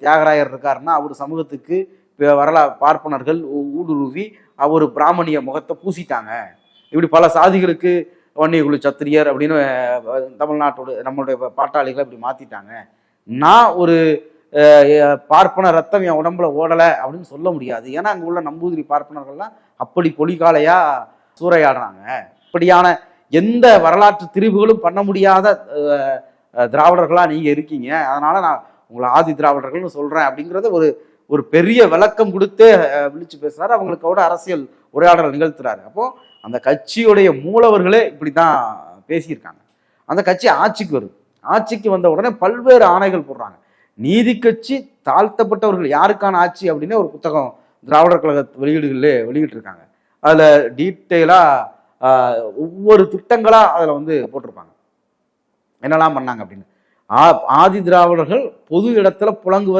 தியாகராயர் இருக்காருன்னா அவர் சமூகத்துக்கு பார்ப்பனர்கள் ஊடுருவி அவர் பிராமணிய முகத்தை பூசிட்டாங்க. இப்படி பல சாதிகளுக்கு வன்னியகுழு சத்திரியர் அப்படின்னு தமிழ்நாட்டோட நம்மளுடைய பாட்டாளிகளை இப்படி மாத்திட்டாங்க. நான் ஒரு பார்ப்பன ரத்தம் என் உடம்புல ஓடலை அப்படின்னு சொல்ல முடியாது. ஏன்னா அங்கே உள்ள நம்பூதிரி பார்ப்பனர்கள்லாம் அப்படி பொலிகாலையா சூறையாடுறாங்க. இப்படியான எந்த வரலாற்று திரிவுகளும் பண்ண முடியாத திராவிடர்களா நீங்க இருக்கீங்க. அதனால நான் உங்களை ஆதி திராவிடர்கள்னு சொல்றேன் அப்படிங்கிறத ஒரு பெரிய விளக்கம் கொடுத்து விழிச்சு பேசுறாரு. அவங்களுக்கோட அரசியல் உரையாடல் நிகழ்த்துறாரு. அப்போ அந்த கட்சியுடைய மூலவர்களே இப்படிதான் பேசியிருக்காங்க. அந்த கட்சி ஆட்சிக்கு வருது. ஆட்சிக்கு வந்த உடனே பல்வேறு ஆணைகள் போடுறாங்க. நீதி கட்சி தாழ்த்தப்பட்டவர்கள் யாருக்கான ஆட்சி அப்படின்னு ஒரு புத்தகம் திராவிடர் கழக வெளியிட்டு இருக்காங்க. அதுல டீட்டெயிலா ஒவ்வொரு திட்டங்களா அதுல போட்டிருப்பாங்க என்னெல்லாம் பண்ணாங்க அப்படின்னு. ஆதி திராவிடர்கள் பொது இடத்துல புழங்குவது